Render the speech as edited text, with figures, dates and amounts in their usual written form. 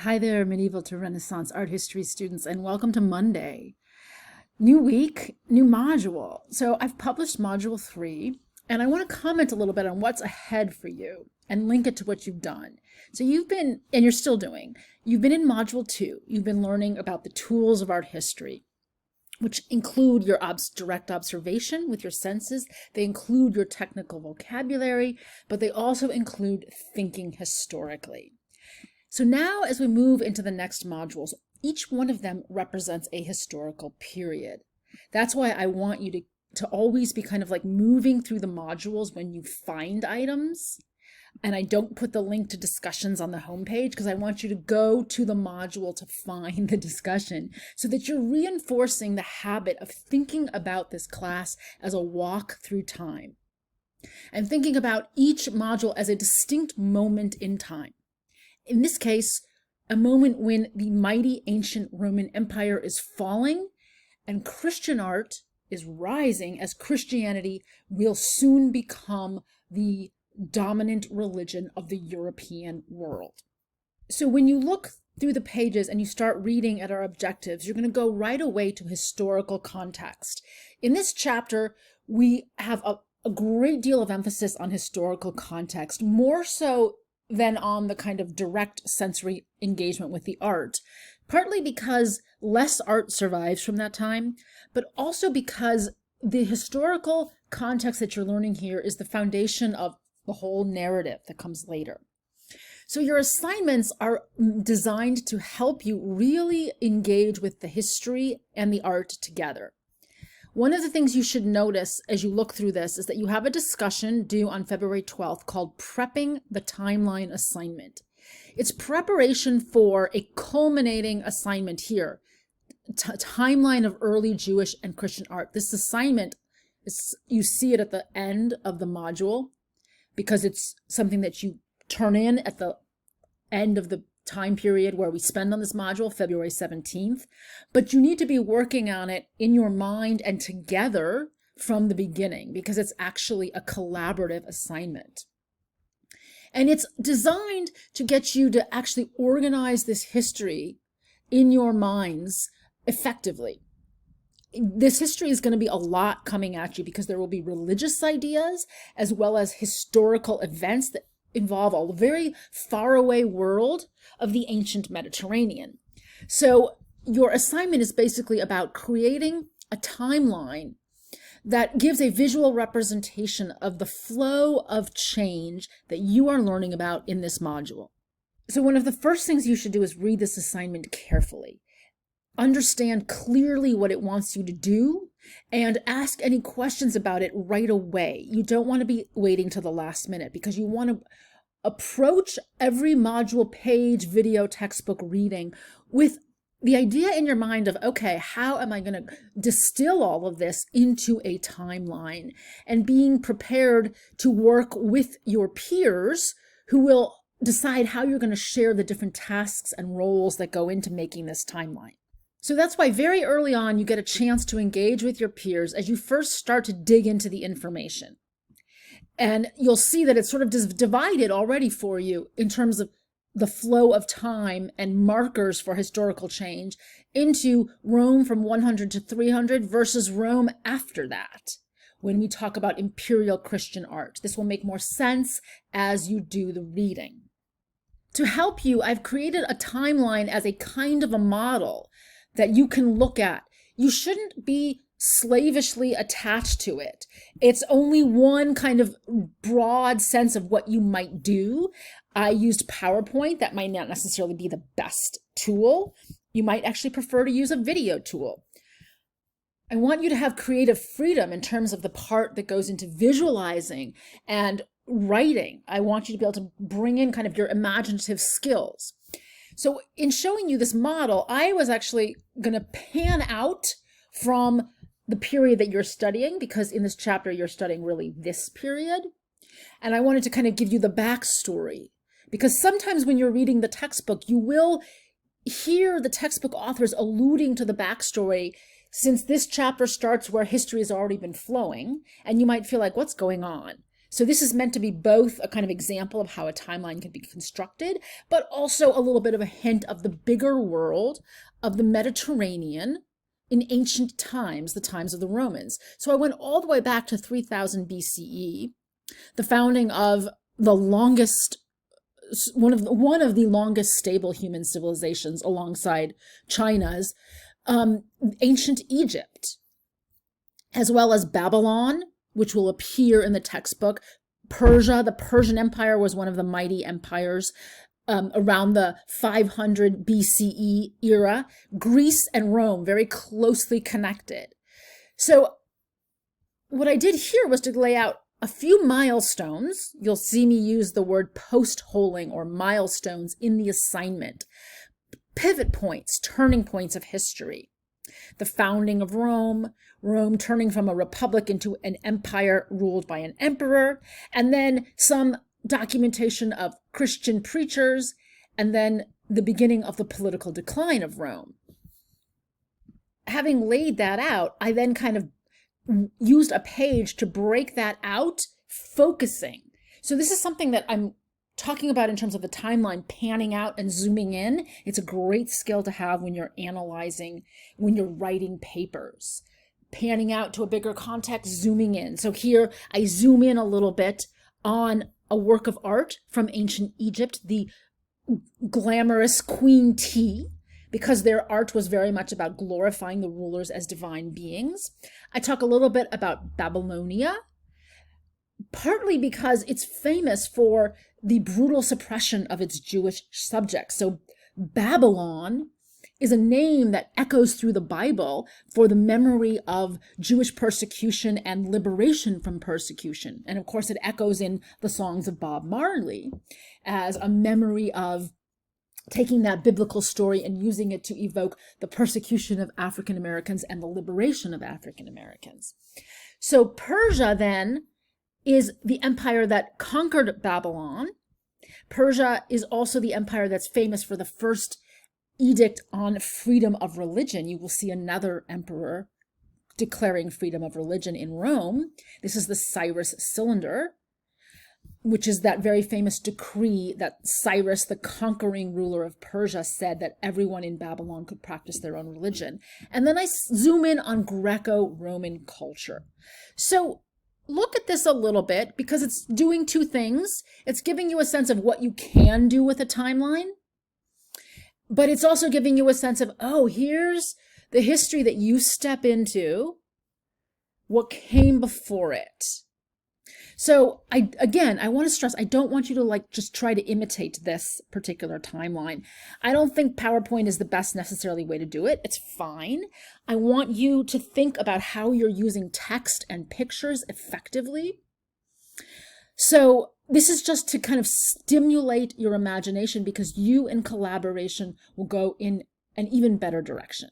Hi there, medieval to Renaissance art history students, and welcome to Monday. New week, new module. So I've published module 3, and I want to comment a little bit on what's ahead for you and link it to what you've done. So you've been, and you're still doing, you've been in module 2. You've been learning about the tools of art history, which include your direct observation with your senses. They include your technical vocabulary, but they also include thinking historically. So now as we move into the next modules, each one of them represents a historical period. That's why I want you to always be kind of like moving through the modules when you find items. And I don't put the link to discussions on the homepage because I want you to go to the module to find the discussion so that you're reinforcing the habit of thinking about this class as a walk through time and thinking about each module as a distinct moment in time. In this case, a moment when the mighty ancient Roman Empire is falling and Christian art is rising as Christianity will soon become the dominant religion of the European world. So when you look through the pages and you start reading at our objectives, you're going to go right away to historical context. In this chapter, we have a great deal of emphasis on historical context, more so than on the kind of direct sensory engagement with the art, partly because less art survives from that time, but also because the historical context that you're learning here is the foundation of the whole narrative that comes later. So your assignments are designed to help you really engage with the history and the art together. One of the things you should notice as you look through this is that you have a discussion due on February 12th called Prepping the Timeline Assignment. It's preparation for a culminating assignment here, timeline of early Jewish and Christian art. This assignment, you see it at the end of the module because it's something that you turn in at the end of the time period where we spend on this module, February 17th, but you need to be working on it in your mind and together from the beginning because it's actually a collaborative assignment. And it's designed to get you to actually organize this history in your minds effectively. This history is going to be a lot coming at you because there will be religious ideas as well as historical events that involve a very faraway world of the ancient Mediterranean. So your assignment is basically about creating a timeline that gives a visual representation of the flow of change that you are learning about in this module. So one of the first things you should do is read this assignment carefully. Understand clearly what it wants you to do and ask any questions about it right away. You don't want to be waiting till the last minute because you want to approach every module, page, video, textbook reading with the idea in your mind of, okay, how am I going to distill all of this into a timeline and being prepared to work with your peers who will decide how you're going to share the different tasks and roles that go into making this timeline. So that's why very early on you get a chance to engage with your peers as you first start to dig into the information. And you'll see that it's sort of divided already for you in terms of the flow of time and markers for historical change into Rome from 100 to 300 versus Rome after that. When we talk about imperial Christian art, this will make more sense as you do the reading. To help you, I've created a timeline as a kind of a model that you can look at. You shouldn't be slavishly attached to it. It's only one kind of broad sense of what you might do. I used PowerPoint. That might not necessarily be the best tool. You might actually prefer to use a video tool. I want you to have creative freedom in terms of the part that goes into visualizing and writing. I want you to be able to bring in kind of your imaginative skills. So in showing you this model, I was actually going to pan out from the period that you're studying, because in this chapter you're studying really this period. And I wanted to kind of give you the backstory, because sometimes when you're reading the textbook, you will hear the textbook authors alluding to the backstory, since this chapter starts where history has already been flowing, and you might feel like, what's going on? So this is meant to be both a kind of example of how a timeline can be constructed, but also a little bit of a hint of the bigger world of the Mediterranean in ancient times, the times of the Romans. So I went all the way back to 3000 BCE, the founding of the longest, one of the longest stable human civilizations alongside China's, ancient Egypt, as well as Babylon, which will appear in the textbook. Persia, the Persian Empire, was one of the mighty empires around the 500 BCE era. Greece and Rome, very closely connected. So what I did here was to lay out a few milestones. You'll see me use the word post-holing or milestones in the assignment. Pivot points, turning points of history. The founding of Rome, Rome turning from a republic into an empire ruled by an emperor, and then some documentation of Christian preachers, and then the beginning of the political decline of Rome. Having laid that out, I then kind of used a page to break that out, focusing. So this is something that I'm talking about in terms of the timeline, panning out and zooming in. It's a great skill to have when you're analyzing, when you're writing papers. Panning out to a bigger context, zooming in. So here I zoom in a little bit on a work of art from ancient Egypt, the glamorous Queen Tea, because their art was very much about glorifying the rulers as divine beings. I talk a little bit about Babylonia, partly because it's famous for the brutal suppression of its Jewish subjects. So Babylon is a name that echoes through the Bible for the memory of Jewish persecution and liberation from persecution. And of course, it echoes in the songs of Bob Marley as a memory of taking that biblical story and using it to evoke the persecution of African Americans and the liberation of African Americans. So Persia then is the empire that conquered Babylon. Persia is also the empire that's famous for the first edict on freedom of religion. You will see another emperor declaring freedom of religion in Rome. This is the Cyrus Cylinder, which is that very famous decree that Cyrus, the conquering ruler of Persia, said that everyone in Babylon could practice their own religion. And then I zoom in on Greco-Roman culture. So look at this a little bit because it's doing two things. It's giving you a sense of what you can do with a timeline, but it's also giving you a sense of, oh, here's the history that you step into, what came before it. So I want to stress, I don't want you to just try to imitate this particular timeline. I don't think PowerPoint is the best necessarily way to do it. It's fine. I want you to think about how you're using text and pictures effectively. So this is just to kind of stimulate your imagination because you in collaboration will go in an even better direction.